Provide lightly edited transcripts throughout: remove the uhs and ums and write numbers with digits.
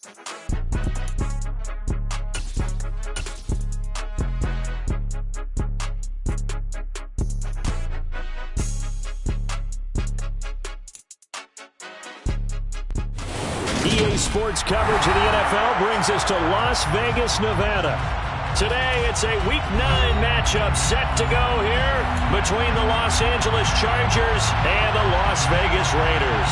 EA Sports coverage of the NFL brings us to Las Vegas, Nevada. Today, it's a Week 9 matchup set to go here between the Los Angeles Chargers and the Las Vegas Raiders.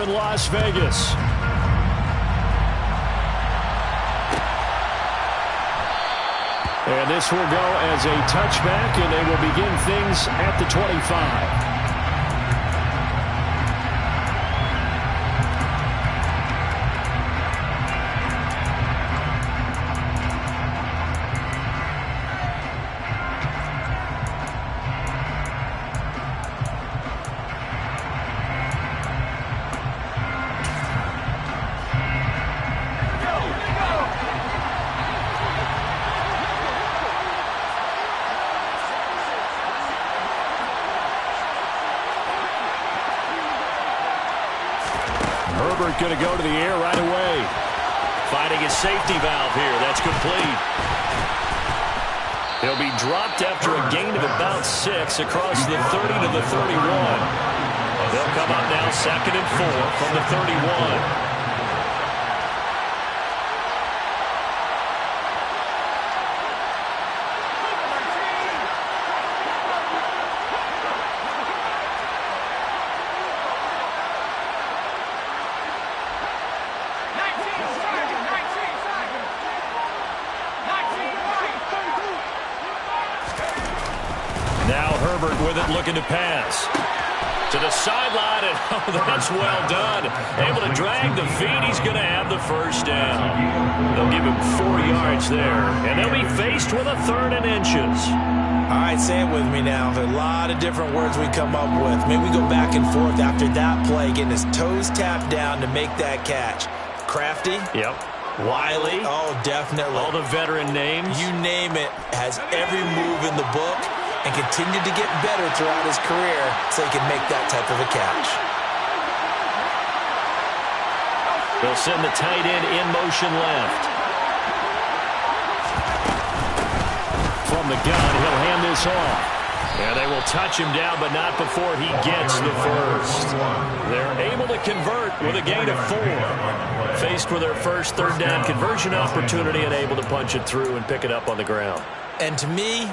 Las Vegas. And this will go as a touchback, and they will begin things at the 25. Herbert going to go to the air right away. Finding his safety valve here. That's complete. He'll be dropped after a gain of about 6 across the 30 to the 31. They'll come up now 2nd and 4 from the 31. Now Herbert with it, looking to pass. To the sideline, and oh, that's well done. Able to drag the feet. He's going to have the first down. They'll give him 4 yards there, and they'll be faced with a 3rd and inches. All right, say it with me now. There are a lot of different words we come up with. Maybe we go back and forth after that play, getting his toes tapped down to make that catch. Crafty? Yep. Wiley? Oh, definitely. All the veteran names? You name it. Has every move in the book and continued to get better throughout his career so he can make that type of a catch. They'll send the tight end in motion left. From the gun, he'll hand this off. Yeah, they will touch him down, but not before he gets the first. They're able to convert with a gain of 4. Faced with their first 3rd down conversion opportunity and able to punch it through and pick it up on the ground. And to me,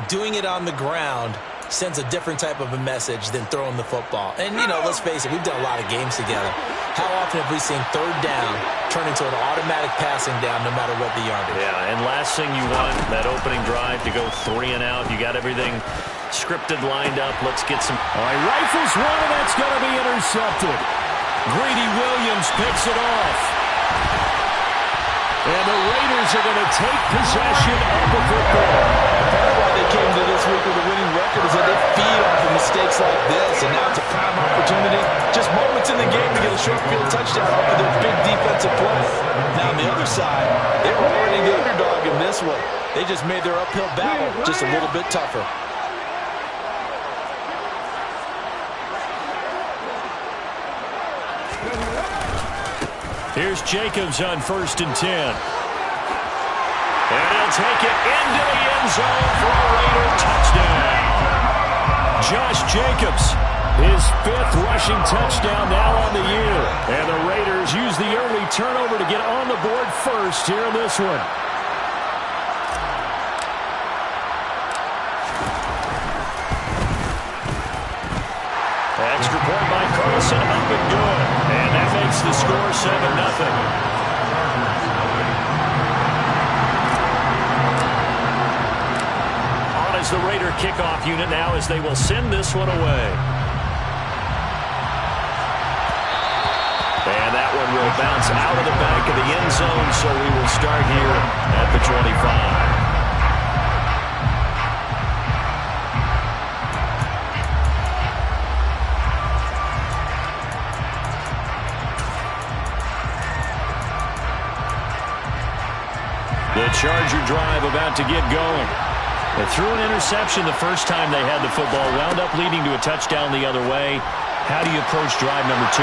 doing it on the ground sends a different type of a message than throwing the football. And, you know, let's face it, we've done a lot of games together. How often have we seen 3rd down turn into an automatic passing down no matter what the yardage? Yeah, and last thing you want, that opening drive to go 3 and out. You got everything scripted, lined up. Let's get some. All right, rifles one, and that's going to be intercepted. Greedy Williams picks it off. And the Raiders are going to take possession of the football. Part of why they came to this week with a winning record is that they feed off of mistakes like this, and now it's a prime opportunity. Just moments in the game to get a short field touchdown off of their big defensive play. Now on the other side, they were already the underdog in this one. They just made their uphill battle just a little bit tougher. Here's Jacobs on 1st and 10. And he'll take it into the end zone for a Raider touchdown. Josh Jacobs, his 5th rushing touchdown now on the year. And the Raiders use the early turnover to get on the board first here in this one. Extra point by Carlson, up and good. And that makes the score 7-0. On is the Raider kickoff unit now as they will send this one away. And that one will bounce out of the back of the end zone, so we will start here at the 25. Charger drive about to get going. They threw an interception the first time they had the football, wound up leading to a touchdown the other way. How do you approach drive number 2?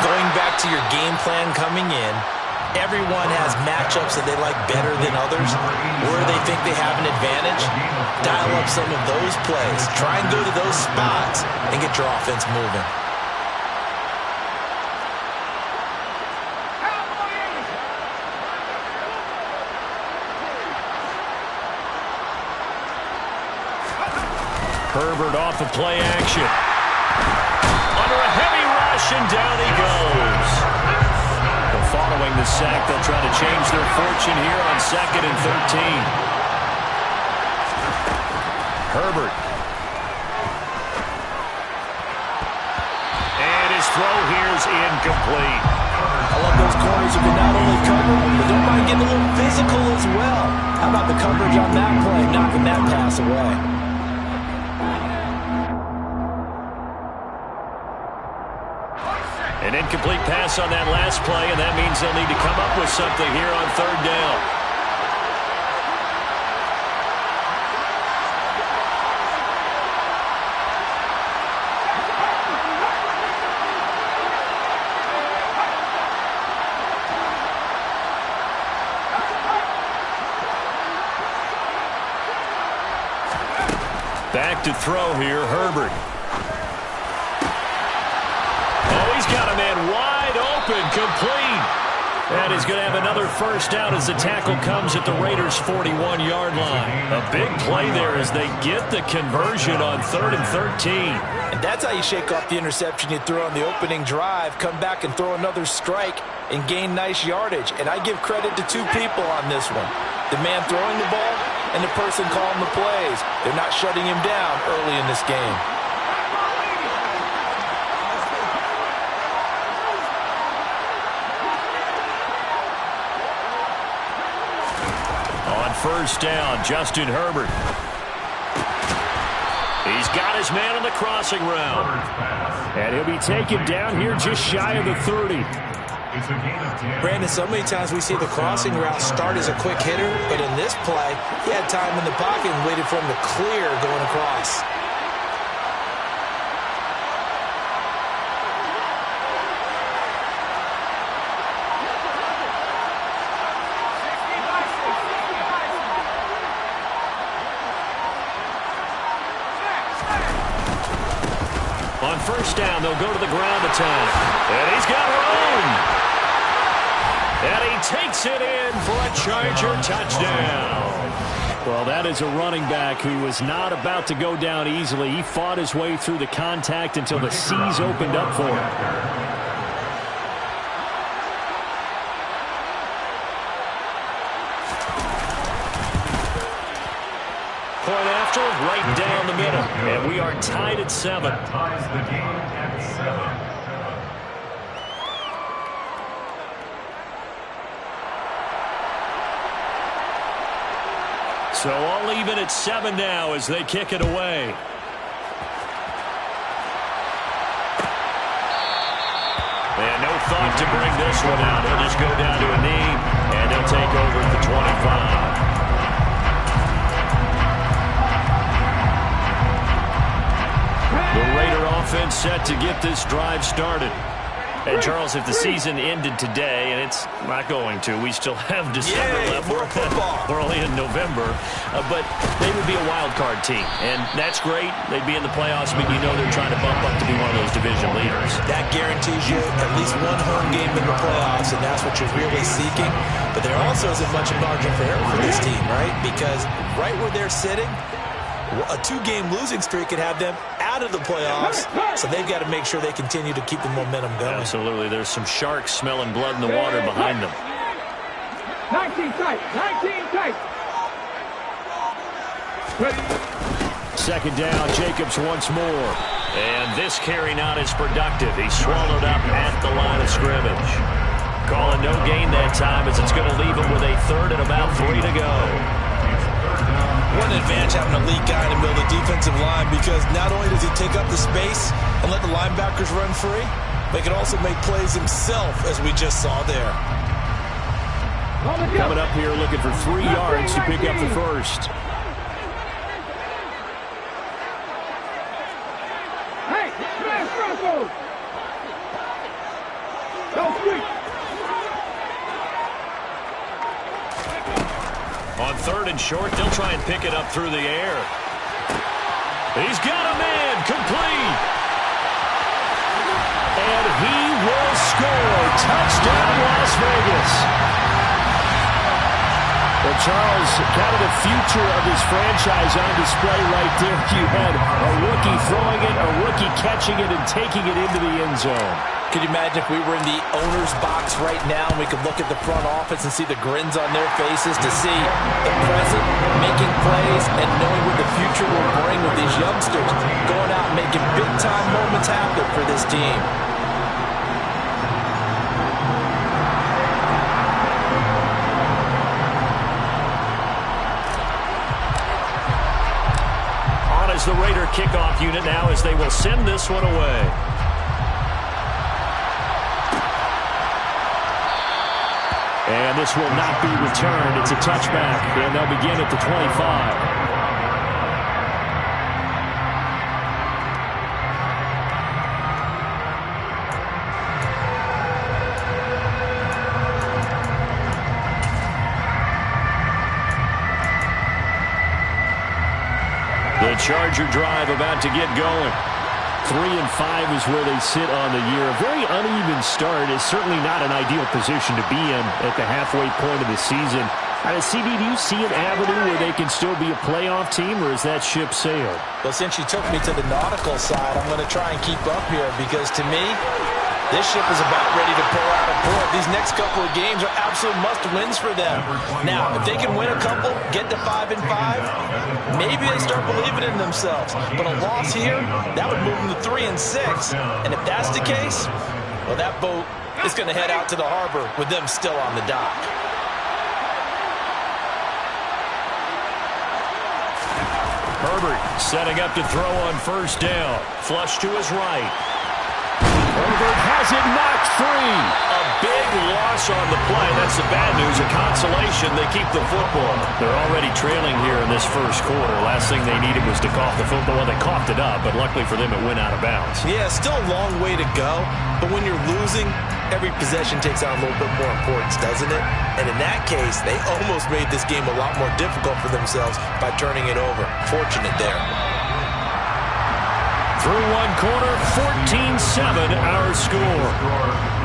Going back to your game plan coming in, everyone has matchups that they like better than others, where they think they have an advantage. Dial up some of those plays. Try and go to those spots and get your offense moving. Herbert off of play action. Under a heavy rush, and down he goes. But following the sack, they'll try to change their fortune here on 2nd and 13. Herbert. And his throw here is incomplete. I love those corners who can not only cover, but don't mind getting a little physical as well. How about the coverage on that play, knocking that pass away? An incomplete pass on that last play, and that means they'll need to come up with something here on 3rd down. Back to throw here, Herbert. Got a man wide open, complete. And he's going to have another first down as the tackle comes at the Raiders' 41-yard line. A big play there as they get the conversion on 3rd and 13. And that's how you shake off the interception you threw on the opening drive, come back and throw another strike and gain nice yardage. And I give credit to 2 people on this one. The man throwing the ball and the person calling the plays. They're not shutting him down early in this game. First down, Justin Herbert. He's got his man on the crossing route. And he'll be taken down here just shy of the 30. Brandon, so many times we see the crossing route start as a quick hitter, but in this play, he had time in the pocket and waited for him to clear going across. On first down, they'll go to the ground attack. And he's got room. And he takes it in for a Charger touchdown. Well, that is a running back who was not about to go down easily. He fought his way through the contact until the seas opened up for him. Point after, right down the middle. And we are tied at 7. That ties the game at 7. So all even at 7 now as they kick it away. And no thought to bring this one out. He'll just go down to a knee, and they'll take over at the 25. The Raider offense set to get this drive started. And, Charles, if the season ended today, and it's not going to, we still have December left. We're only in November. But they would be a wild card team. And that's great. They'd be in the playoffs, but you know they're trying to bump up to be one of those division leaders. That guarantees you at least one home game in the playoffs, and that's what you're really seeking. But there also isn't much margin for error for this team, right? Because right where they're sitting, a 2-game losing streak could have them out of the playoffs, so they've got to make sure they continue to keep the momentum going. Absolutely. There's some sharks smelling blood in the water behind them. 19 tight. 19 tight. Second down, Jacobs once more. And this carry not as productive. He's swallowed up at the line of scrimmage. Calling no gain that time as it's going to leave him with a 3rd and about 3 to go. What an advantage having a lead guy in the middle of the defensive line, because not only does he take up the space and let the linebackers run free, but he can also make plays himself, as we just saw there. Coming up here looking for 3 yards to pick up the first. Hey, smash Broncos! Go sweep! On 3rd and short, they'll try and pick it up through the air. He's got a man, complete. And he will score. Touchdown, Las Vegas. Well, Charles, kind of the future of this franchise on display right there. You had a rookie throwing it, a rookie catching it, and taking it into the end zone. Could you imagine if we were in the owner's box right now and we could look at the front office and see the grins on their faces to see the present, making plays, and knowing what the future will bring with these youngsters going out and making big-time moments happen for this team. On is the Raider kickoff unit now as they will send this one away. And this will not be returned. It's a touchback, and they'll begin at the 25. The Charger drive about to get going. 3-5 is where they sit on the year. A very uneven start is certainly not an ideal position to be in at the halfway point of the season. CD, do you see an avenue where they can still be a playoff team, or is that ship sailed? Well, since you took me to the nautical side, I'm going to try and keep up here because to me, this ship is about ready to pull out of port. These next couple of games are absolute must-wins for them. Now, if they can win a couple, get to 5-5, maybe they start believing in themselves. But a loss here, that would move them to 3-6. And if that's the case, well, that boat is going to head out to the harbor with them still on the dock. Herbert setting up to throw on 1st down. Flush to his right. Herbert has it knocked free. A big loss on the play. That's the bad news. A consolation, they keep the football. They're already trailing here in this 1st quarter. Last thing they needed was to cough the football. Well, they coughed it up, but luckily for them, it went out of bounds. Yeah, still a long way to go. But when you're losing, every possession takes on a little bit more importance, doesn't it? And in that case, they almost made this game a lot more difficult for themselves by turning it over. Fortunate there. Through one quarter, 14-7 our score.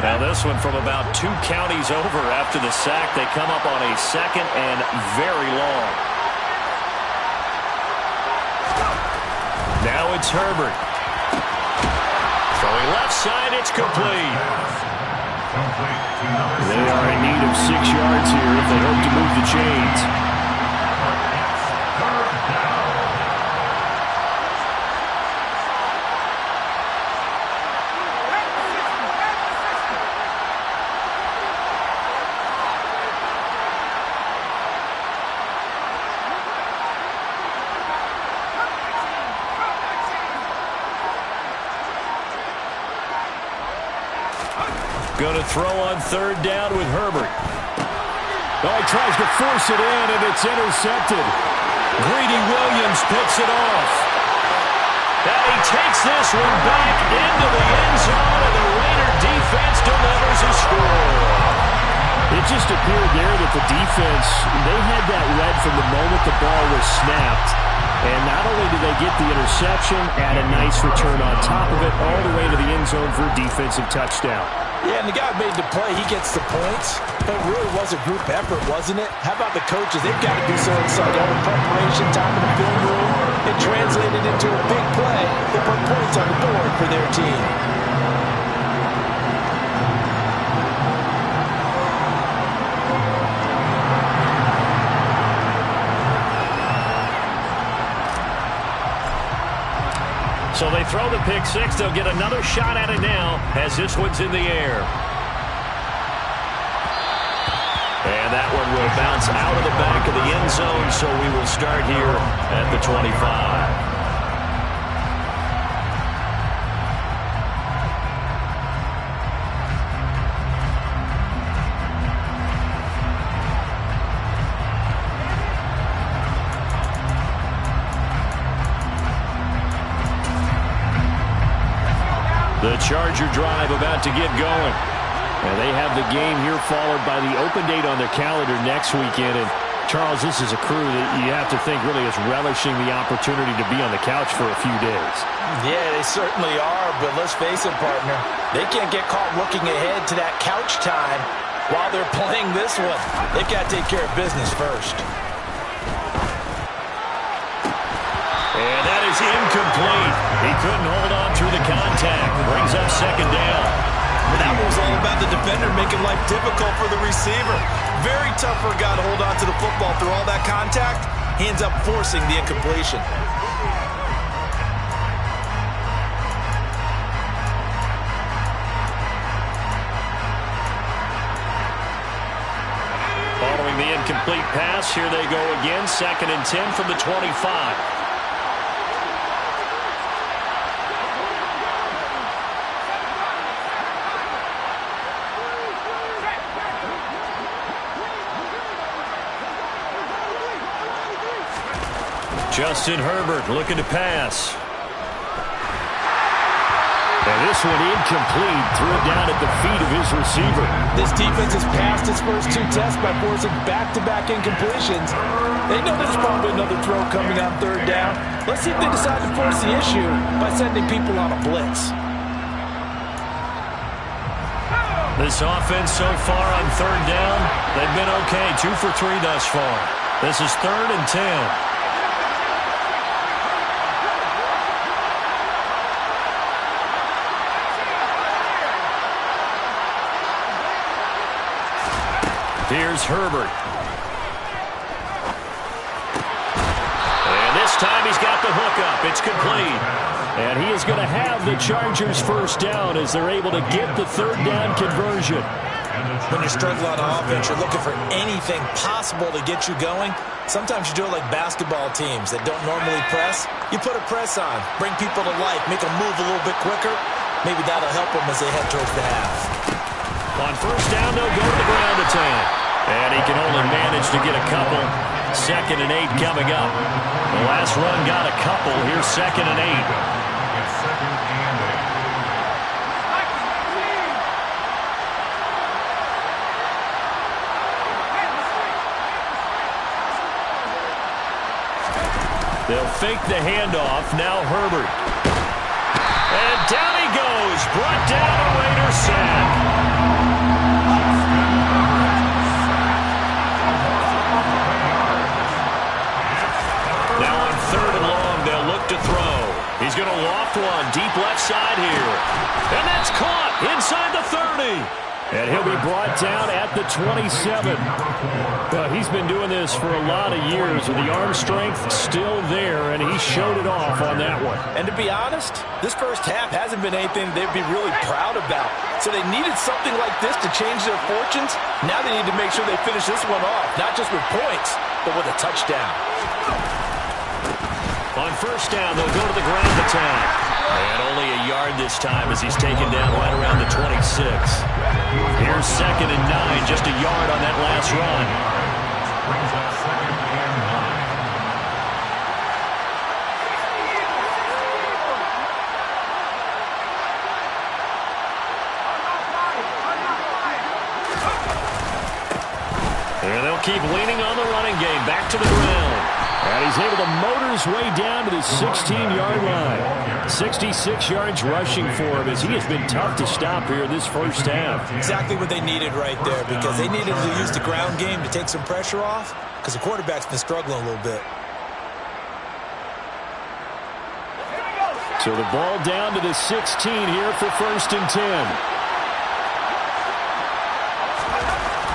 Now this one from about 2 counties over after the sack. They come up on a 2nd and very long. Now it's Herbert. Throwing left side, it's complete. They are in need of 6 yards here if they hope to move the chains. Going to throw on 3rd down with Herbert. Oh, he tries to force it in, and it's intercepted. Greedy Williams picks it off. And he takes this one back into the end zone, and the Raider defense delivers a score. It just appeared there that the defense, they had that read from the moment the ball was snapped. And not only did they get the interception, add a nice return on top of it, all the way to the end zone for a defensive touchdown. Yeah, and the guy made the play. He gets the points. But it really was a group effort, wasn't it? How about the coaches? They've got to be so excited. All the preparation, time in the film room, it translated into a big play that put points on the board for their team. So they throw the pick six. They'll get another shot at it now as this one's in the air. And that one will bounce out of the back of the end zone, so we will start here at the 25. The Charger drive about to get going. And they have the game here followed by the open date on their calendar next weekend. And Charles, this is a crew that you have to think really is relishing the opportunity to be on the couch for a few days. Yeah, they certainly are, but let's face it, partner. They can't get caught looking ahead to that couch time while they're playing this one. They've got to take care of business first. And that is incomplete. He couldn't hold on through the contact. Brings up second down. That was all about the defender making life difficult for the receiver. Very tough for a guy to hold on to the football through all that contact. He ends up forcing the incompletion. Following the incomplete pass, here they go again. 2nd and 10 from the 25. Justin Herbert looking to pass. And this one incomplete. Threw it down at the feet of his receiver. This defense has passed its first 2 tests by forcing back-to-back incompletions. They know there's probably another throw coming on 3rd down. Let's see if they decide to force the issue by sending people on a blitz. This offense so far on 3rd down, they've been okay. 2 for 3 thus far. This is 3rd and 10. Here's Herbert. And this time he's got the hookup. It's complete. And he is going to have the Chargers first down as they're able to get the 3rd down conversion. When you're struggling on offense, you're looking for anything possible to get you going. Sometimes you do it like basketball teams that don't normally press. You put a press on, bring people to life, make them move a little bit quicker. Maybe that'll help them as they head towards the half. On 1st down, they'll go to the ground attack. And he can only manage to get a couple. 2nd and 8 coming up. The last run got a couple. Here's 2nd and 8. They'll fake the handoff. Now Herbert. And down he goes. Brought down a Raider sack. Now on 3rd and long, they'll look to throw. He's going to loft one deep left side here. And that's caught inside the 30. And he'll be brought down at the 27. He's been doing this for a lot of years with the arm strength still there, and he showed it off on that one. And to be honest, this first half hasn't been anything they'd be really proud about. So they needed something like this to change their fortunes. Now they need to make sure they finish this one off, not just with points, but with a touchdown. On 1st down, they'll go to the ground attack. And only a yard this time as he's taken down right around the 26. Here's 2nd and 9, just a yard on that last run. And they'll keep leaning on the running game. Back to the ground. And he's able to motor his way down to the 16-yard line. 66 yards rushing for him as he has been tough to stop here this first half. Exactly what they needed right there, because they needed to use the ground game to take some pressure off, because the quarterback's been struggling a little bit. So the ball down to the 16 here for 1st and 10.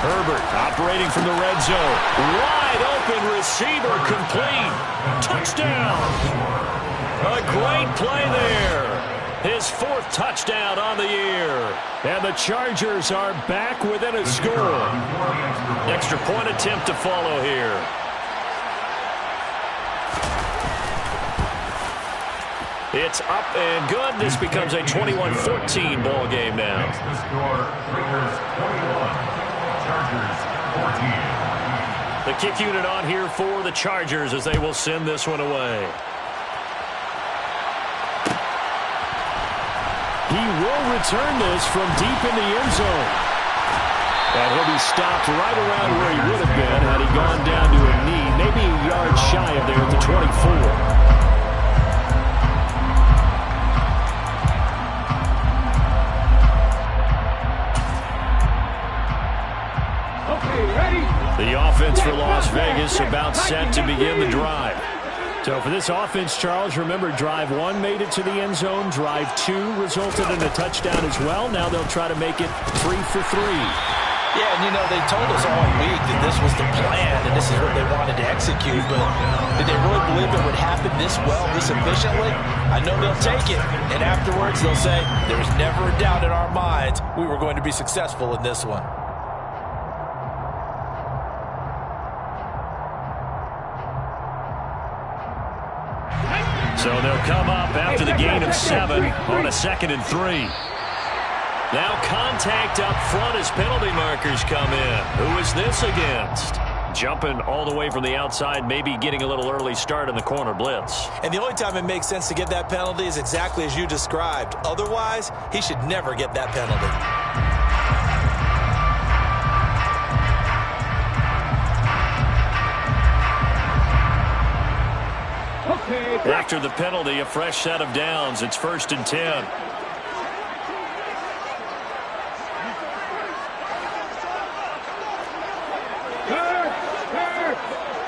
Herbert operating from the red zone. Wide open receiver complete. Touchdown. A great play there. His 4th touchdown on the year. And the Chargers are back within a score. Extra point attempt to follow here. It's up and good. This becomes a 21-14 ball game now. The kick unit on here for the Chargers as they will send this one away. He will return this from deep in the end zone. And he'll be stopped right around where he would have been had he gone down to a knee, maybe a yard shy of there at the 24. The offense for Las Vegas about set to begin the drive. So for this offense, Charles, remember drive 1 made it to the end zone. Drive 2 resulted in a touchdown as well. Now they'll try to make it 3 for 3. Yeah, and you know, they told us all week that this was the plan and this is what they wanted to execute, but did they really believe it would happen this well, this efficiently? I know they'll take it, and afterwards they'll say, there was never a doubt in our minds we were going to be successful in this one. So they'll come up after the gain of 7 on a 2nd and 3. Now contact up front as penalty markers come in. Who is this against? Jumping all the way from the outside, maybe getting a little early start in the corner blitz. And the only time it makes sense to get that penalty is exactly as you described. Otherwise, he should never get that penalty. After the penalty, a fresh set of downs. It's 1st and 10.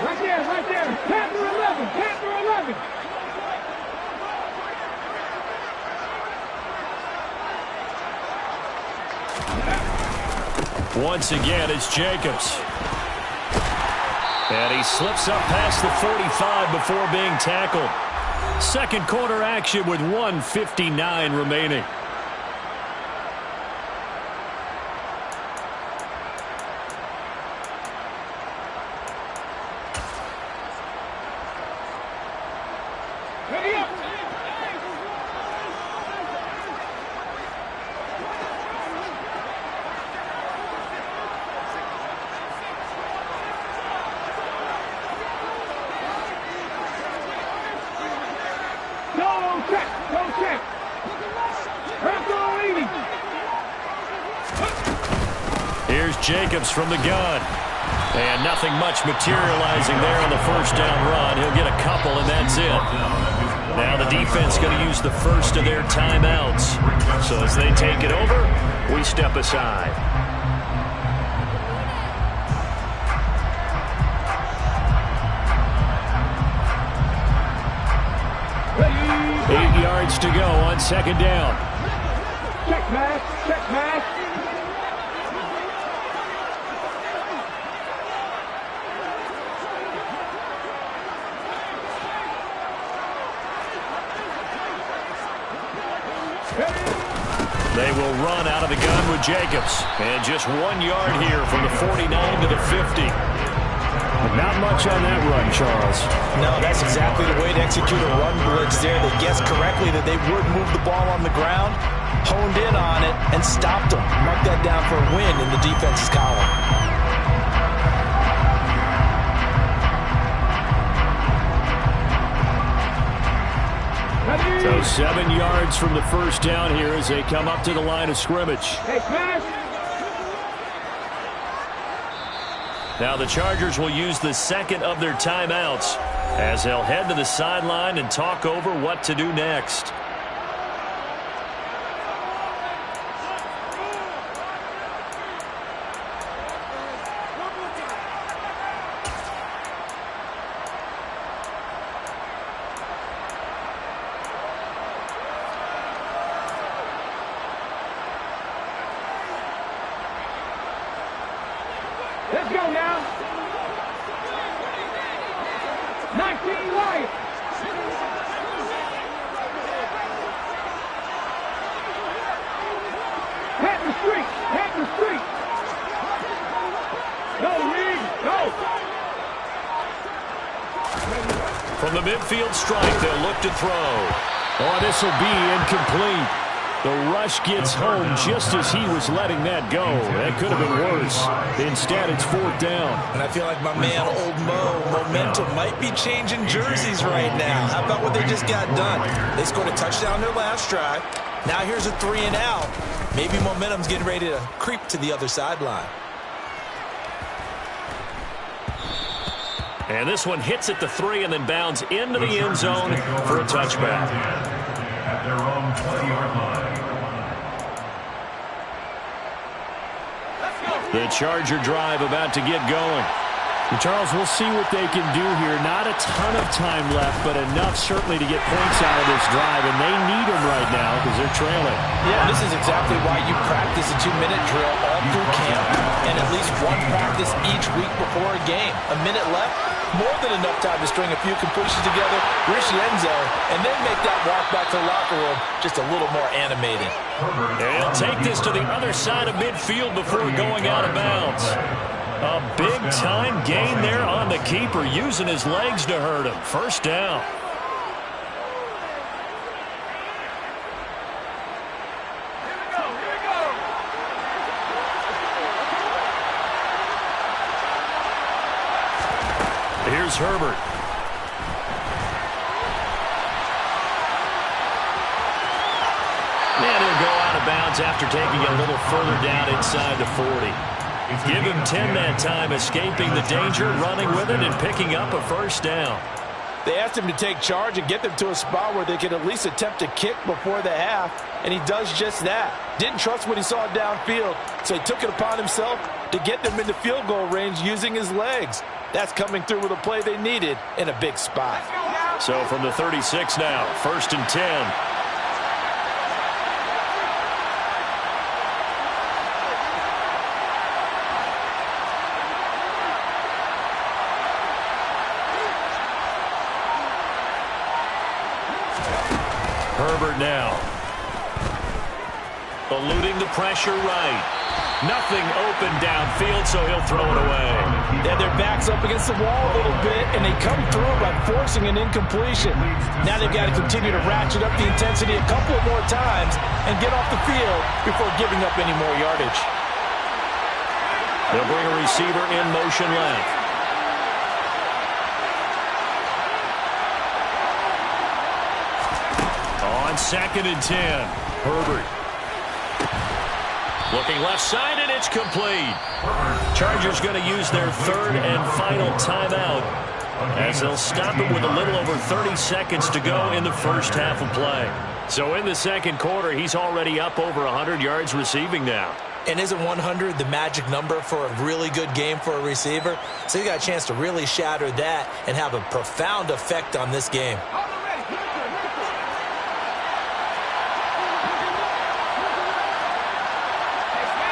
Right there. Panther 11. Panther 11. Once again, it's Jacobs. And he slips up past the 45 before being tackled. Second quarter action with 1:59 remaining. Ready up. Don't check. Here's Jacobs from the gun. And nothing much materializing there on the first down run. He'll get a couple, and that's it. Now the defense going to use the first of their timeouts. So as they take it over, we step aside. Ready. 8 yards to go on second down. Check pass. Check pass. They will run out of the gun with Jacobs. And just 1 yard here from the 49 to the 50. But not much on that run, Charles. No, that's exactly the way to execute a run blitz there. They guessed correctly that they would move the ball on the ground, honed in on it, and stopped them. Mark that down for a win in the defense's column. So 7 yards from the first down here as they come up to the line of scrimmage. Hey, pass. Now the Chargers will use the second of their timeouts. as they'll head to the sideline and talk over what to do next. Let's go now. 19 light. Pat the street. Pat the street. Go, Reed. Go. From the midfield strike, they'll look to throw. Oh, this will be incomplete. The rush gets home just as he was letting that go. That could have been worse. Instead, it's 4th down. And I feel like my man, Old Mo, momentum might be changing jerseys right now. How about what they just got done? They scored a touchdown their last drive. Now here's a 3 and out. Maybe momentum's getting ready to creep to the other sideline. And this one hits at the 3 and then bounds into the end zone for a touchback. At their own 20-yard line. The Charger drive about to get going. And Charles, we'll see what they can do here. Not a ton of time left, but enough certainly to get points out of this drive, and they need them right now because they're trailing. Yeah, this is exactly why you practice a 2-minute drill all through camp and at least one practice each week before a game. A minute left, more than enough time to string a few completions together, reach the end zone, and then make that walk back to the locker room just a little more animating. And he'll take this to the other side of midfield before going out of bounds. A big-time gain there on the keeper, using his legs to hurt him. 1st down. Here's Herbert. And he'll go out of bounds after taking it a little further down inside the 40. Give him 10 that time, escaping the danger, running with it, and picking up a 1st down. They asked him to take charge and get them to a spot where they could at least attempt a kick before the half, and he does just that. Didn't trust what he saw downfield, so he took it upon himself to get them into field goal range using his legs. That's coming through with a play they needed in a big spot. So from the 36 now, 1st and 10. Herbert now. Eluding the pressure right. Nothing open downfield, so he'll throw it away. They have their backs up against the wall a little bit, and they come through by forcing an incompletion. Now they've got to continue to ratchet up the intensity a couple of more times and get off the field before giving up any more yardage. They'll bring a receiver in motion left. On 2nd and 10, Herbert. Looking left side, and it's complete. Chargers going to use their 3rd and final timeout as they'll stop it with a little over 30 seconds to go in the 1st half of play. So in the 2nd quarter, he's already up over 100 yards receiving now. And isn't 100 the magic number for a really good game for a receiver? So you got a chance to really shatter that and have a profound effect on this game.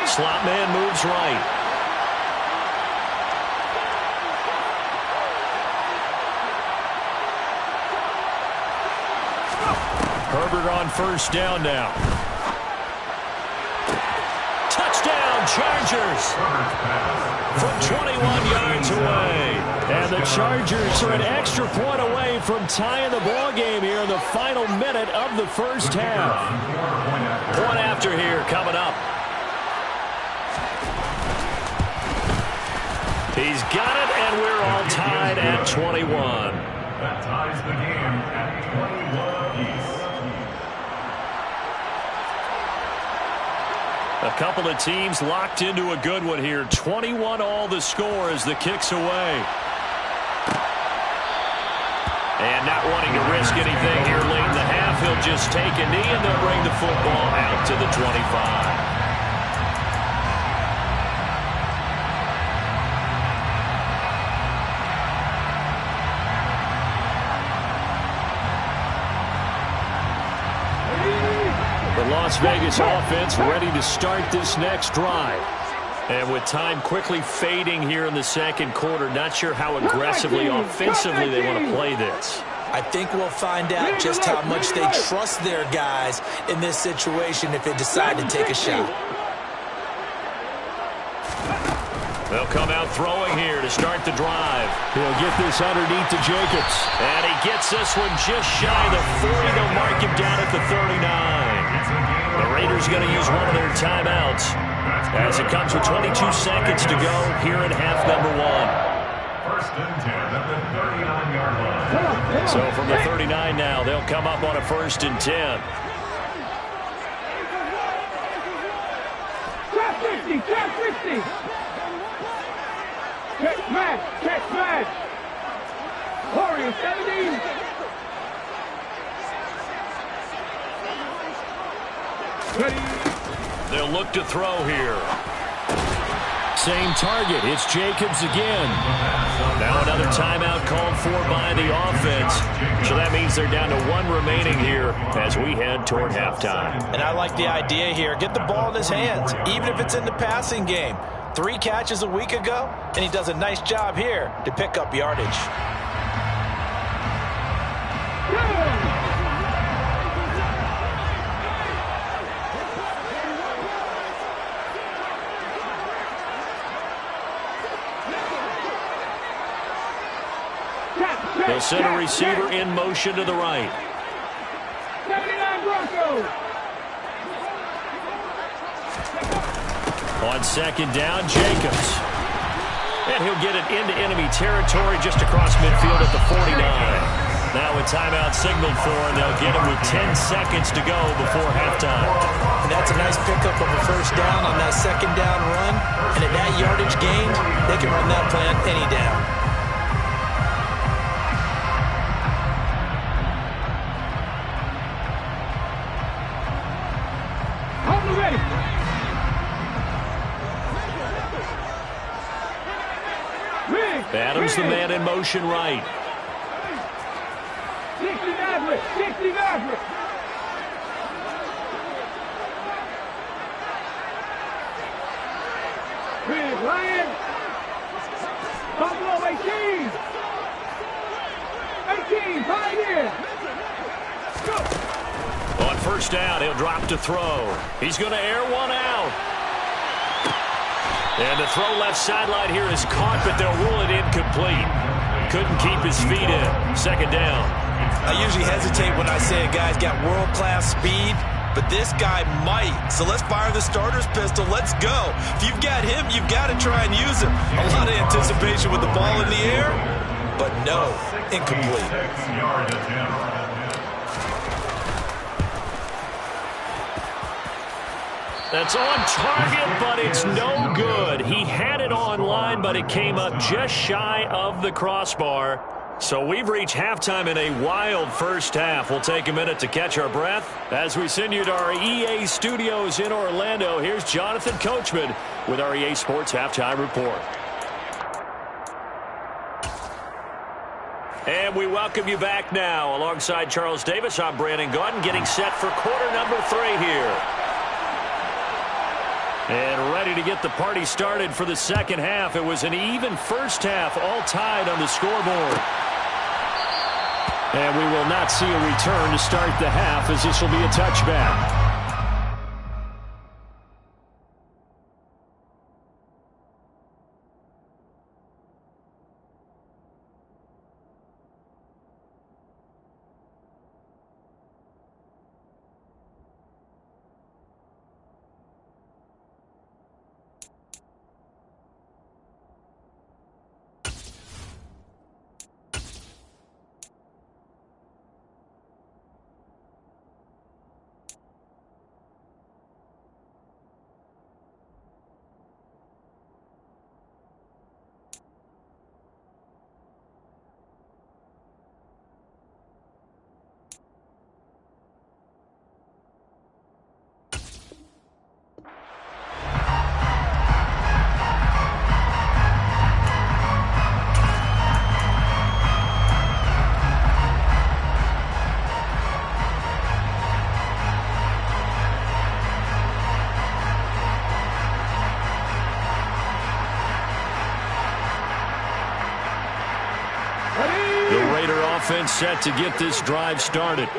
Slot man moves right. Herbert on 1st down now. Touchdown, Chargers! From 21 yards away. And the Chargers are an extra point away from tying the ball game here in the final minute of the 1st half. Point after here coming up. He's got it, and we're all tied at 21. That ties the game at 21 each. A couple of teams locked into a good one here. 21 all the score as the kick's away. And not wanting to risk anything here late in the half, he'll just take a knee and they'll bring the football out to the 25. The Las Vegas offense ready to start this next drive. And with time quickly fading here in the second quarter, not sure how aggressively, offensively they want to play this. I think we'll find out just how much they trust their guys in this situation if they decide to take a shot. They'll come out throwing here to start the drive. He'll get this underneath to Jacobs. And he gets this one just shy of the 40. They'll mark him down at the 39. The Raiders going to use one of their timeouts as it comes with 22 seconds to go here in half number one. First and 10 at the 39-yard line. So from the 39 now, they'll come up on a first and 10. Trap 50, trap 50. Check match, check match. Warrior 17. Ready. They'll look to throw here. Same target. It's Jacobs again. Now another timeout called for by the offense. So that means they're down to one remaining here as we head toward halftime. And I like the idea here. Get the ball in his hands, even if it's in the passing game. 3 catches a week ago, and he does a nice job here to pick up yardage. They'll send a receiver in motion to the right. 79 Broncos. On second down, Jacobs. And he'll get it into enemy territory just across midfield at the 49. Now a timeout signaled for, and they'll get him with 10 seconds to go before halftime. And that's a nice pickup of a first down on that second down run. And at that yardage gained, they can run that play on any down. Adams the man in motion right. 60 Maverick, 60 Maverick. Big Lion. Buffalo 18. 18, Pioneer. Go. On first down, he'll drop to throw. He's going to air one out. And the throw left sideline here is caught, but they'll rule it incomplete. Couldn't keep his feet in. Second down. I usually hesitate when I say a guy's got world-class speed, but this guy might. So let's fire the starter's pistol. Let's go. If you've got him, you've got to try and use him. A lot of anticipation with the ball in the air, but no, incomplete. 6-yard attempt. That's on target, but it's no good. He had it on line, but it came up just shy of the crossbar. So we've reached halftime in a wild first half. We'll take a minute to catch our breath as we send you to our EA studios in Orlando. Here's Jonathan Coachman with our EA Sports Halftime Report. And we welcome you back now. Alongside Charles Davis, I'm Brandon Gaudin, getting set for quarter number 3 here. And ready to get the party started for the second half. It was an even first half, all tied on the scoreboard. And we will not see a return to start the half, as this will be a touchback. Raider offense set to get this drive started.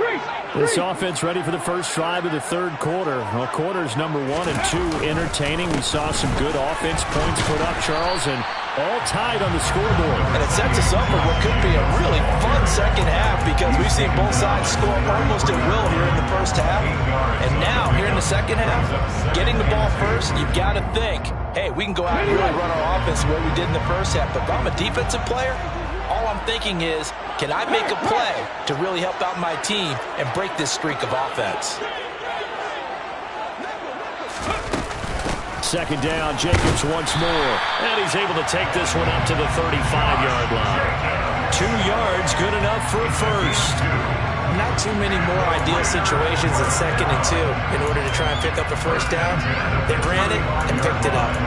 This offense ready for the first drive of the third quarter. Well, quarters number 1 and 2 entertaining. We saw some good offense points put up, Charles, and all tied on the scoreboard. And it sets us up for what could be a really fun second half because we've seen both sides score almost at will here in the first half. And now, here in the second half, getting the ball first, you've got to think, hey, we can go out and really run our offense the way we did in the first half. But if I'm a defensive player, all I'm thinking is, can I make a play to really help out my team and break this streak of offense? Second down, Jacobs once more. And he's able to take this one up to the 35-yard line. 2 yards, good enough for a first. Not too many more ideal situations at 2nd and 2 in order to try and pick up a first down. They ran it and picked it up.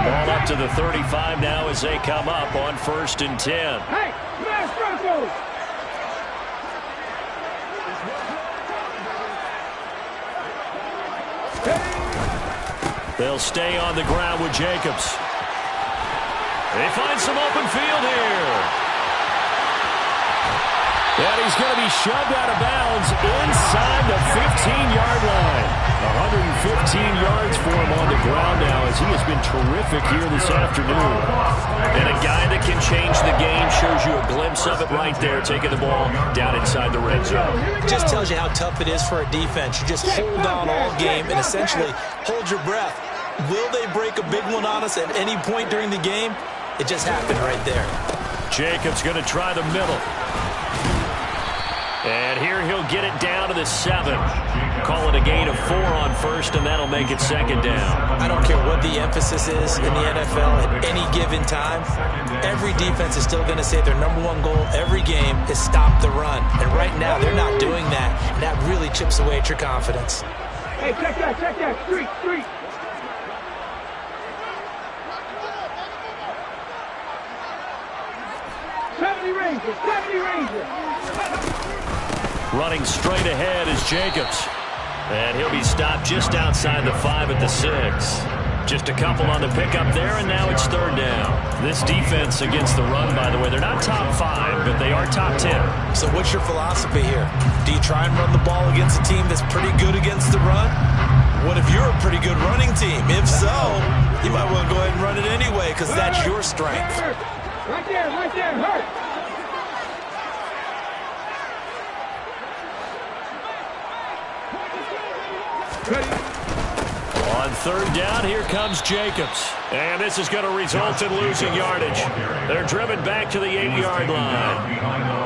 Ball up to the 35 now as they come up on 1st and 10. Hey, smash Broncos! They'll stay on the ground with Jacobs. They find some open field here. And he's going to be shoved out of bounds inside the 15-yard line. 115 yards for him on the ground now as he has been terrific here this afternoon. And a guy that can change the game, shows you a glimpse of it right there, taking the ball down inside the red zone. Just tells you how tough it is for a defense. You just hold on all game and essentially hold your breath. Will they break a big one on us at any point during the game? It just happened right there. Jacobs going to try the middle. And here he'll get it down to the 7. Call it a gain of 4 on 1st, and that'll make it 2nd down. I don't care what the emphasis is in the NFL at any given time. Every defense is still going to say their #1 goal every game is stop the run. And right now, they're not doing that, and that really chips away at your confidence. Hey, check that. Street. 70 Rangers. Running straight ahead is Jacobs. And he'll be stopped just outside the 5 at the 6. Just a couple on the pickup there, and now it's 3rd down. This defense against the run, by the way, they're not top 5, but they are top 10. So what's your philosophy here? Do you try and run the ball against a team that's pretty good against the run? What if you're a pretty good running team? If so, you might want to go ahead and run it anyway because that's your strength. Right there, hurt. On 3rd down, here comes Jacobs. And this is going to result in losing yardage. They're driven back to the 8-yard line.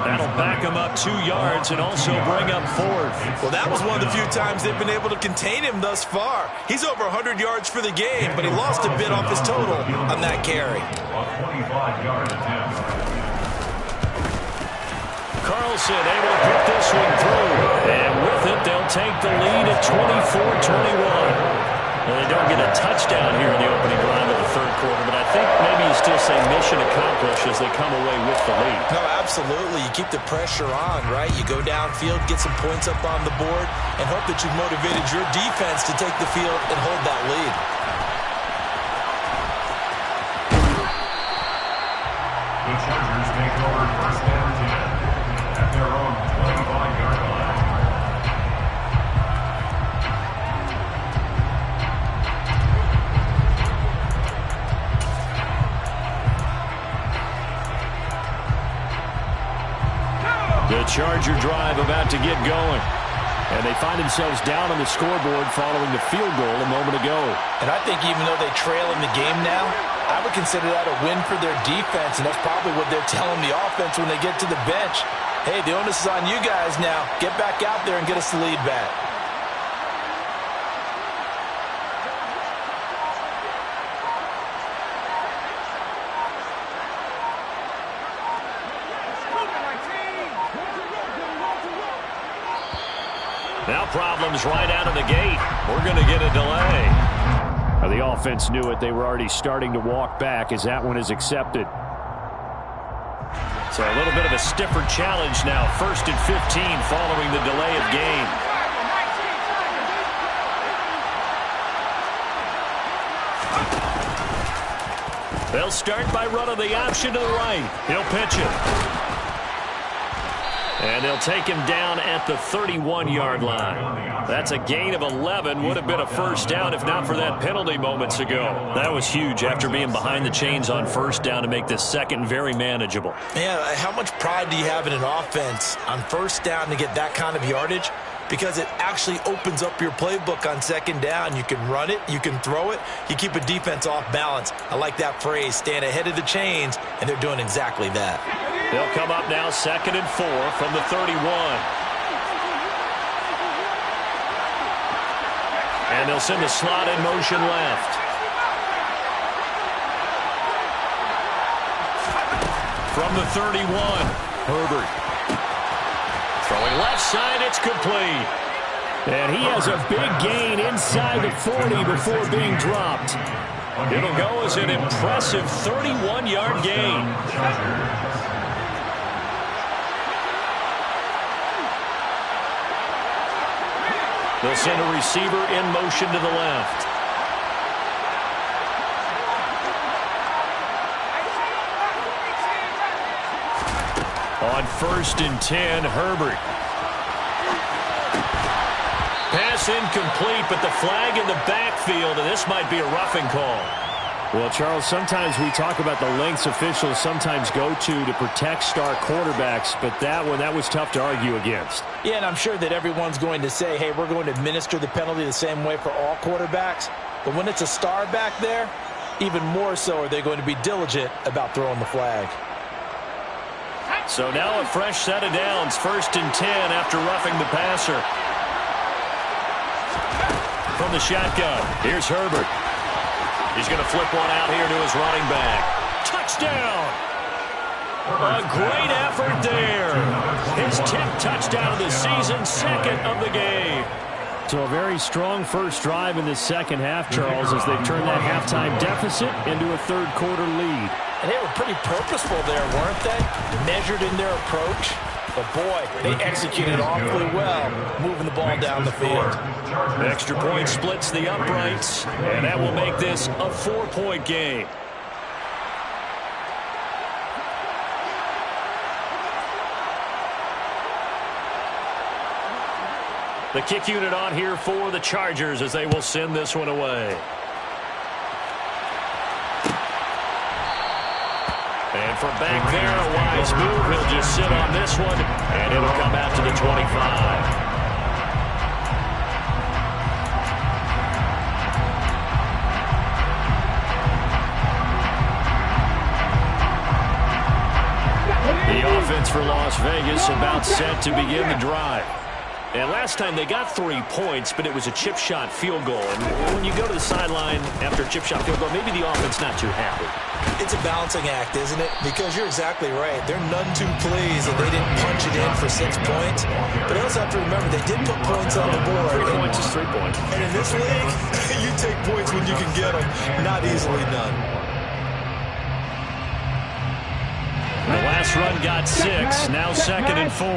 That'll back them up 2 yards and also bring up 4th. Well, that was one of the few times they've been able to contain him thus far. He's over 100 yards for the game, but he lost a bit off his total on that carry. Carlson able to put this one through. And with it, they'll take the lead at 24-21. Well, they don't get a touchdown here in the opening drive of the third quarter, but I think maybe you still say mission accomplished as they come away with the lead. No, absolutely. You keep the pressure on, right? You go downfield, get some points up on the board, and hope that you've motivated your defense to take the field and hold that lead. The Chargers take over 1st and 10 at their own 25-yard line. The Charger drive about to get going. And they find themselves down on the scoreboard following the field goal a moment ago. And I think even though they trail in the game now, I would consider that a win for their defense, and that's probably what they're telling the offense when they get to the bench. Hey, the onus is on you guys now. Get back out there and get us the lead back. Now problems right out of the gate. We're going to get a delay. The offense knew it. They were already starting to walk back as that one is accepted. So a little bit of a stiffer challenge now. 1st and 15 following the delay of game. They'll start by running the option to the right. He'll pitch it. And they'll take him down at the 31-yard line. That's a gain of 11. Would have been a first down if not for that penalty moments ago. That was huge after being behind the chains on first down to make this second very manageable. Yeah, how much pride do you have in an offense on first down to get that kind of yardage? Because it actually opens up your playbook on second down. You can run it, you can throw it, you keep a defense off balance. I like that phrase, stand ahead of the chains, and they're doing exactly that. They'll come up now 2nd and 4 from the 31. And they'll send the slot in motion left. From the 31, Herbert. Throwing left side, it's complete. And he has a big gain inside the 40 before being dropped. It'll go as an impressive 31-yard gain. They'll send a receiver in motion to the left. On 1st and 10, Herbert. Pass incomplete, but the flag in the backfield, and this might be a roughing call. Well, Charles, sometimes we talk about the lengths officials sometimes go to protect star quarterbacks, but that was tough to argue against. Yeah, and I'm sure that everyone's going to say, hey, we're going to administer the penalty the same way for all quarterbacks. But when it's a star back there, even more so are they going to be diligent about throwing the flag. So now a fresh set of downs, 1st and 10 after roughing the passer. From the shotgun, here's Herbert. He's going to flip one out here to his running back. Touchdown! A great effort there. His 10th touchdown of the season, 2nd of the game. So a very strong first drive in the second half, Charles, as they turn that halftime deficit into a third-quarter lead. And they were pretty purposeful there, weren't they? Measured in their approach. But, boy, they executed awfully well, moving the ball down the field. Extra point splits the uprights, and that will make this a 4-point game. The kick unit on here for the Chargers as they will send this one away. And from back there, a wise move. He'll just sit on this one, and it'll come out to the 25. The offense for Las Vegas about set to begin the drive. And last time they got 3 points, but it was a chip shot field goal. And when you go to the sideline after a chip shot field goal, maybe the offense not too happy. It's a balancing act, isn't it? Because you're exactly right. They're none too pleased that they didn't punch it in for 6 points. But I also have to remember they did put points on the board. 3 points is 3 points. And in this league, you take points when you can get them. Not easily done. The last run got 6. Now 2nd and 4.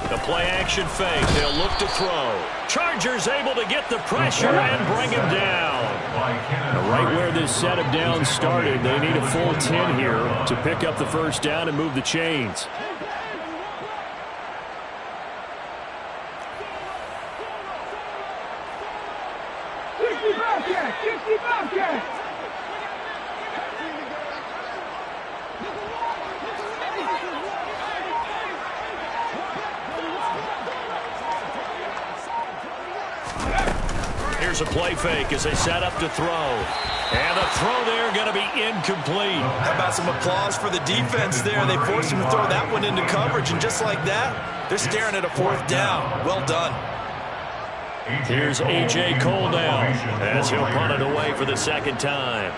The play action fake. They'll look to throw. Chargers able to get the pressure and bring him down. Right where this set of downs started, they need a full 10 here to pick up the first down and move the chains. Here's a play fake as they set up to throw. And the throw there going to be incomplete. How about some applause for the defense there? They forced him to throw that one into coverage, and just like that, they're staring at a 4th down. Well done. Here's A.J. Cole now as he'll punt it away for the 2nd time.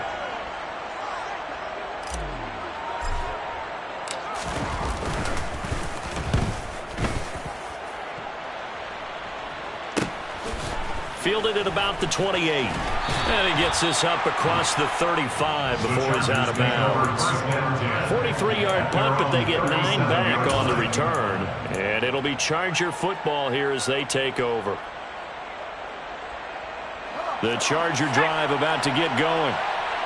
fielded at about the 28. And he gets this up across the 35 before he's out of bounds. 43-yard punt, but they get 9 back on the return. And it'll be Charger football here as they take over. The Charger drive about to get going.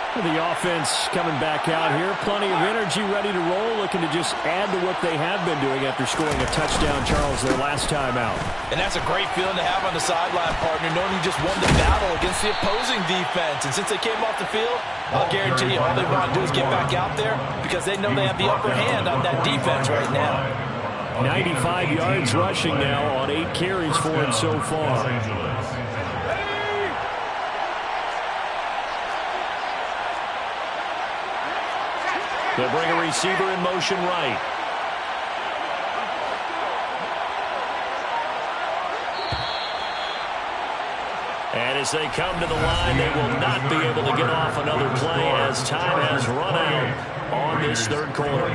The offense coming back out here. Plenty of energy, ready to roll, looking to just add to what they have been doing after scoring a touchdown, Charles, their last time out. And that's a great feeling to have on the sideline, partner, knowing you just won the battle against the opposing defense. And since they came off the field, I'll guarantee you all they want to do is get back out there because they know they have the upper hand on that defense right now. 95 yards rushing now on 8 carries for him so far. They'll bring a receiver in motion right. And as they come to the line, they will not be able to get off another play as time has run out on this third quarter.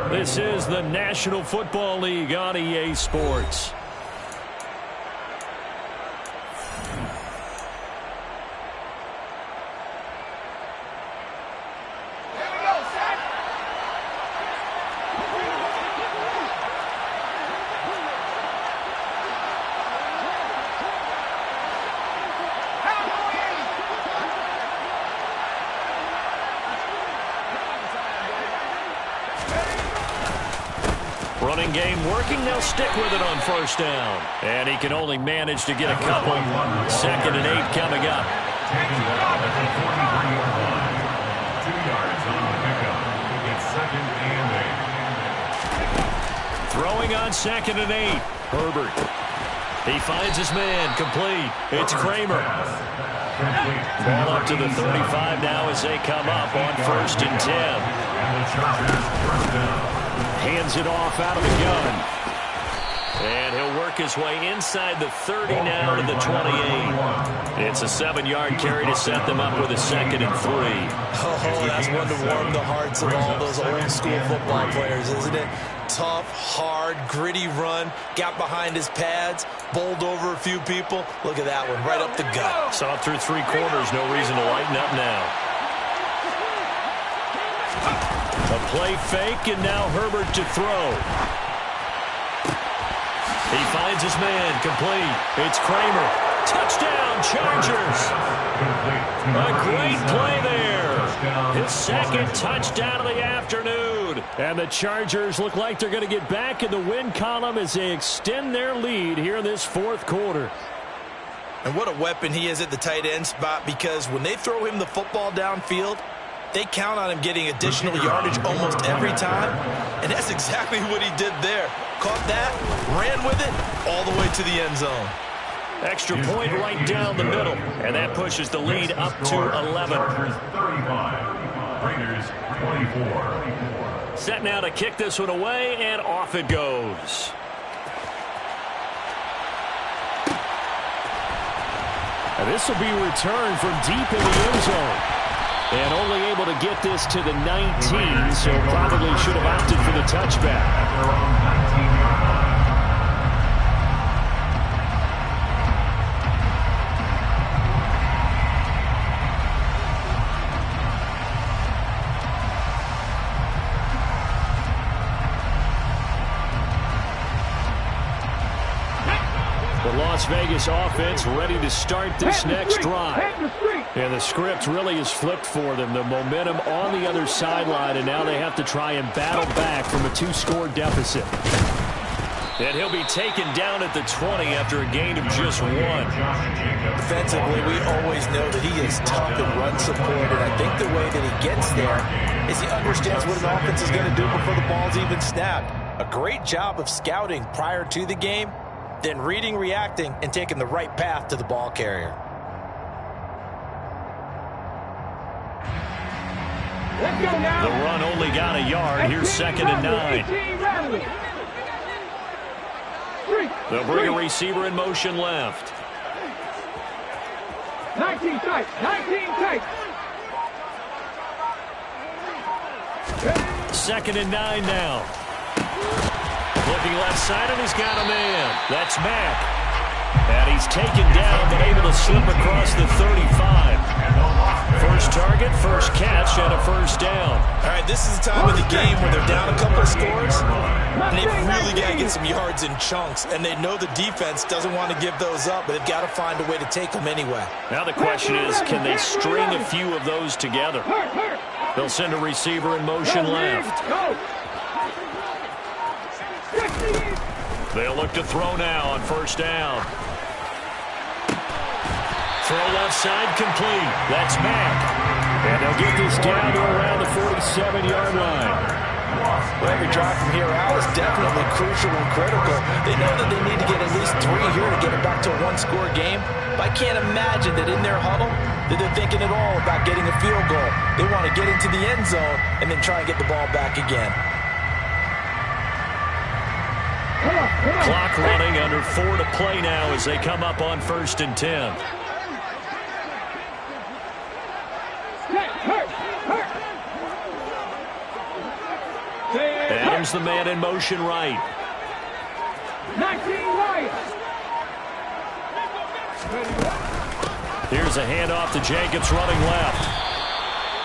This is the National Football League on EA Sports. Running game working. They'll stick with it on first down. And he can only manage to get a couple. 2nd and 8 coming up. Taking off at the 43-yard line. 2 yards on the pickup. It's 2nd and 8. Throwing on 2nd and 8. Herbert. He finds his man. Complete. It's Kramer. Ball up to the 35 now as they come up on 1st and 10. And the Chargers first down. Hands it off out of the gun. And he'll work his way inside the 30 now to the 28. It's a 7-yard carry to set them up with a 2nd and 3. Oh, that's one to warm the hearts of all those old school football players, isn't it? Tough, hard, gritty run. Got behind his pads, bowled over a few people. Look at that one, right up the gut. Saw through 3 quarters, no reason to lighten up now. A play fake, and now Herbert to throw. He finds his man, complete. It's Kramer. Touchdown, Chargers. A great play there. His 2nd touchdown of the afternoon. And the Chargers look like they're going to get back in the win column as they extend their lead here in this 4th quarter. And what a weapon he is at the tight end spot, because when they throw him the football downfield, they count on him getting additional yardage almost every time. And that's exactly what he did there. Caught that, ran with it, all the way to the end zone. Extra point right down the middle. And that pushes the lead up to 11. Chargers 35. Raiders 24. Set now to kick this one away, and off it goes. And this will be returned from deep in the end zone. And only able to get this to the 19, so probably should have opted for the touchback. At their own 19-yard line. The Las Vegas offense ready to start this next drive. And the script really is flipped for them. The momentum on the other sideline, and now they have to try and battle back from a 2-score deficit. And he'll be taken down at the 20 after a gain of just 1. Defensively, we always know that he is tough in run support, and I think the way that he gets there is he understands what an offense is going to do before the ball's even snapped. A great job of scouting prior to the game, then reading, reacting, and taking the right path to the ball carrier. Let's go now. The run only got a yard. Here's 2nd and 9. They'll bring a receiver in motion left. 19 tight. 19 tight. 2nd and 9 now. Looking left side, and he's got a man. That's Mack. And he's taken down, but able to slip across the 35. First target, first catch, and a first down. All right, this is the time of the game where they're down a couple of scores, and they've really got to get some yards in chunks, and they know the defense doesn't want to give those up, but they've got to find a way to take them anyway. Now the question is, can they string a few of those together? They'll send a receiver in motion left. They'll look to throw now on first down. Throw left side complete. That's Mack. And they'll get this down to around the 47-yard line. Well, every drive from here out is definitely crucial and critical. They know that they need to get at least 3 here to get it back to a one-score game. But I can't imagine that in their huddle that they're thinking at all about getting a field goal. They want to get into the end zone and then try and get the ball back again. Clock running, under 4 to play now as they come up on 1st and 10. Adams the man in motion right. 19 right. Here's a handoff to Jacobs running left.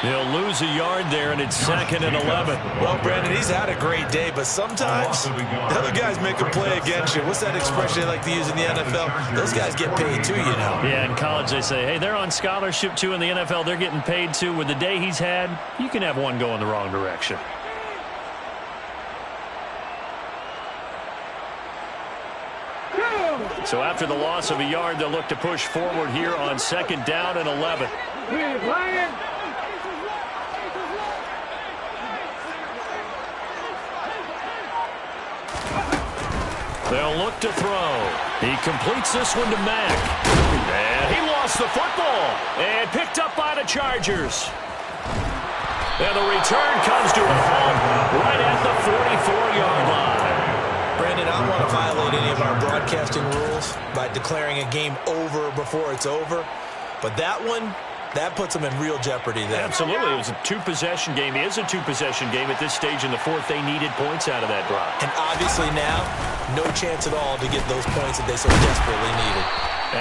He'll lose a yard there, and it's 2nd and 11. Well, Brandon, he's had a great day, but sometimes the other guys make a play against you. What's that expression they like to use in the NFL? Those guys get paid too, you know. Yeah, in college they say, hey, they're on scholarship too. In the NFL, they're getting paid too. With the day he's had, you can have one go in the wrong direction. So after the loss of a yard, they'll look to push forward here on 2nd down and 11. They'll look to throw. He completes this one to Mack. And he lost the football. And picked up by the Chargers. And the return comes to a halt right at the 44-yard line. Brandon, I don't want to violate any of our broadcasting rules by declaring a game over before it's over. But that one, that puts them in real jeopardy there. Absolutely. It was a two-possession game. It is a two-possession game. At this stage in the fourth, they needed points out of that drive. And obviously now, no chance at all to get those points that they so desperately needed.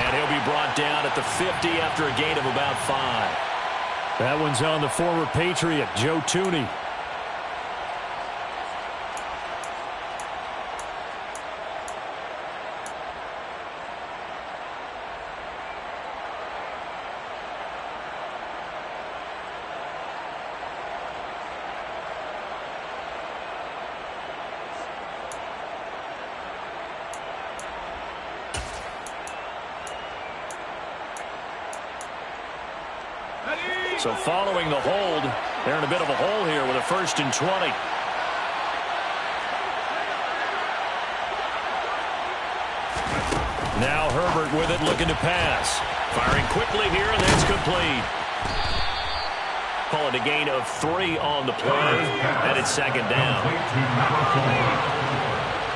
And he'll be brought down at the 50 after a gain of about 5. That one's on the former Patriot, Joe Tooney. So following the hold, they're in a bit of a hole here with a 1st and 20. Now Herbert with it, looking to pass. Firing quickly here, and that's complete. Call it a gain of 3 on the play, and it's 2nd down.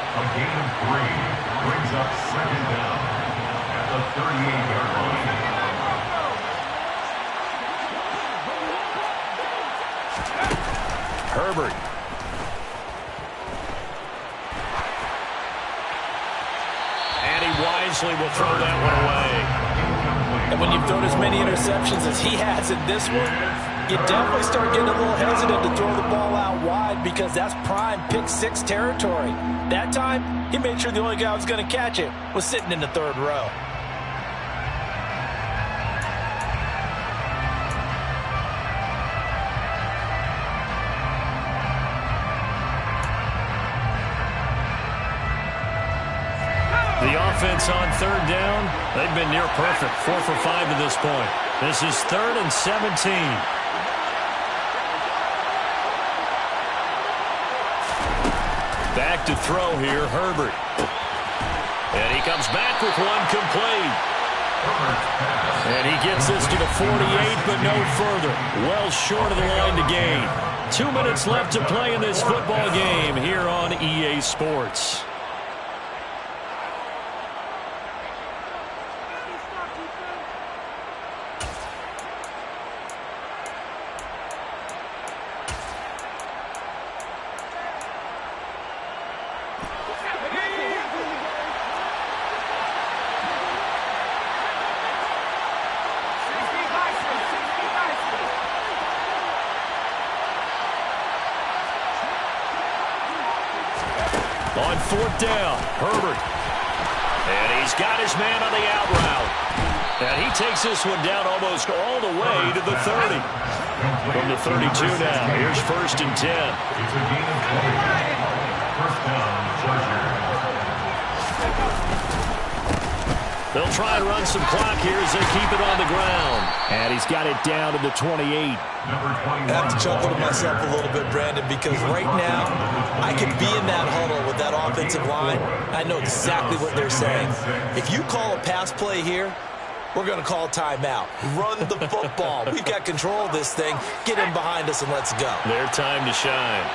A gain of 3 brings up 2nd down at the 38-yard line. Herbert. And he wisely will throw that one away. And when you've thrown as many interceptions as he has in this one, you definitely start getting a little hesitant to throw the ball out wide because that's prime pick 6 territory. That time, he made sure the only guy who was going to catch it was sitting in the 3rd row. The offense on 3rd down, they've been near perfect. 4 for 5 to this point. This is 3rd and 17. Back to throw here, Herbert. And he comes back with one complete. And he gets this to the 48, but no further. Well short of the line to gain. 2 minutes left to play in this football game here on EA Sports. On 4th down, Herbert. And he's got his man on the out route. And he takes this one down almost all the way to the 30. From the 32 now, here's 1st and 10. It's a gain of 20. First down, Chargers. They'll try and run some clock here as they keep it on the ground. And he's got it down to the 28. I have to chuckle to myself a little bit, Brandon, because right now I can be in that huddle with that offensive line. I know exactly what they're saying. If you call a pass play here, we're going to call timeout. Run the football. We've got control of this thing. Get in behind us and let's go. Their time to shine.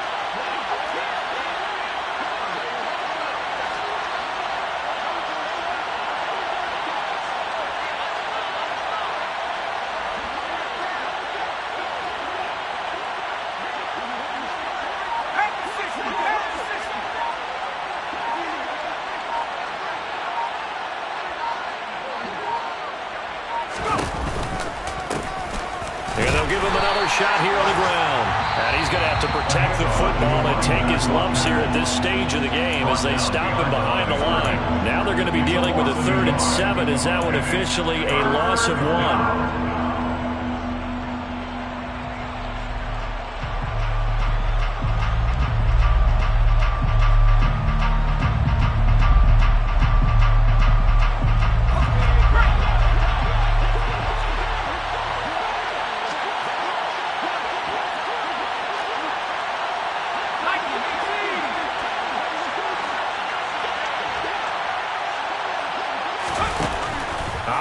And they'll give him another shot here on the ground. And he's going to have to protect the football and take his lumps here at this stage of the game as they stop him behind the line. Now they're going to be dealing with a 3rd and 7. Is that one officially a loss of 1?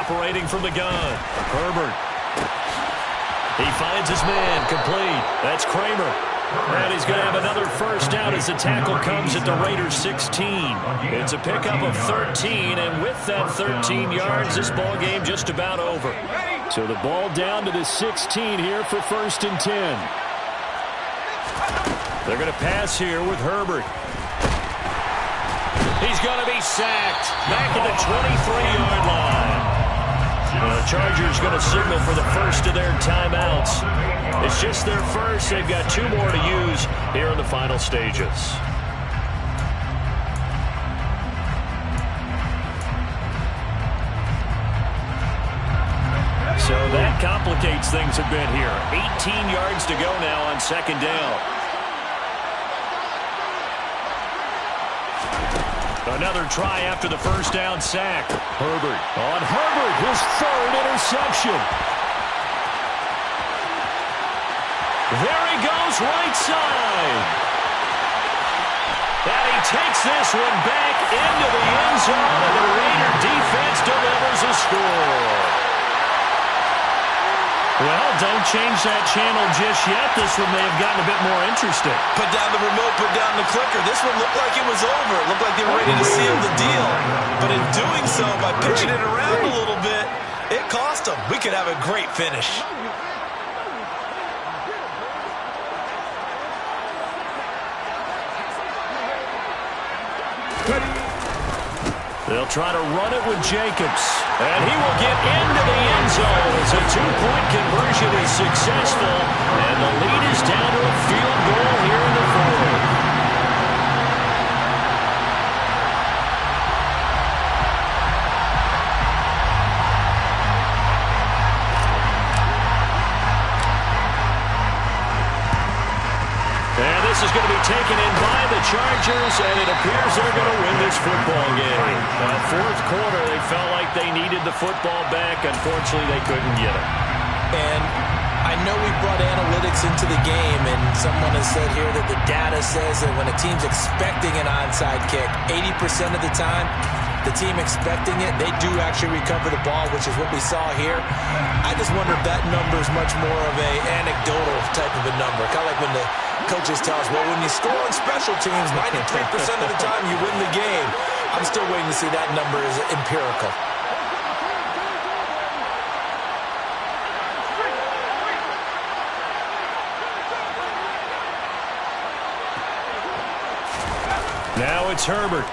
Operating from the gun, Herbert. He finds his man, complete. That's Kramer. And he's going to have another first down as the tackle comes at the Raiders' 16. It's a pickup of 13, and with that 13 yards, this ball game just about over. So the ball down to the 16 here for 1st and 10. They're going to pass here with Herbert. He's going to be sacked back at the 23-yard line. The Chargers going to signal for the first of their timeouts. It's just their first. They've got 2 more to use here in the final stages. So that complicates things a bit here. 18 yards to go now on 2nd down. Another try after the first down sack. Herbert. On Herbert, his 3rd interception. There he goes, right side. And he takes this one back into the end zone, and the Raider defense delivers a score. Well, don't change that channel just yet. This one may have gotten a bit more interesting. Put down the remote, put down the clicker. This one looked like it was over. It looked like they were ready to seal the deal. But in doing so, by pitching it around a little bit, it cost them. We could have a great finish. They'll try to run it with Jacobs. And he will get into the end zone as a 2-point conversion is successful. And the lead is down to a field goal here in the 4th. This is going to be taken in by the Chargers, and it appears they're going to win this football game. 4th quarter, they felt like they needed the football back. Unfortunately, they couldn't get it. And I know we brought analytics into the game, and someone has said here that the data says that when a team's expecting an onside kick, 80% of the time, the team expecting it, they do actually recover the ball, which is what we saw here. I just wonder if that number is much more of a anecdotal type of a number. Kind of like when the coaches tell us, well, when you score on special teams, 93% of the time you win the game. I'm still waiting to see that number is empirical. Now it's Herbert.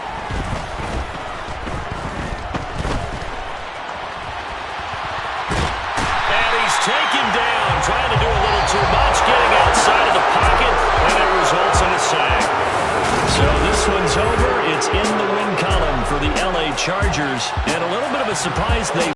Taken down, trying to do a little too much, getting outside of the pocket, and it results in a sack. So this one's over points in the win column for the LA Chargers. And a little bit of a surprise they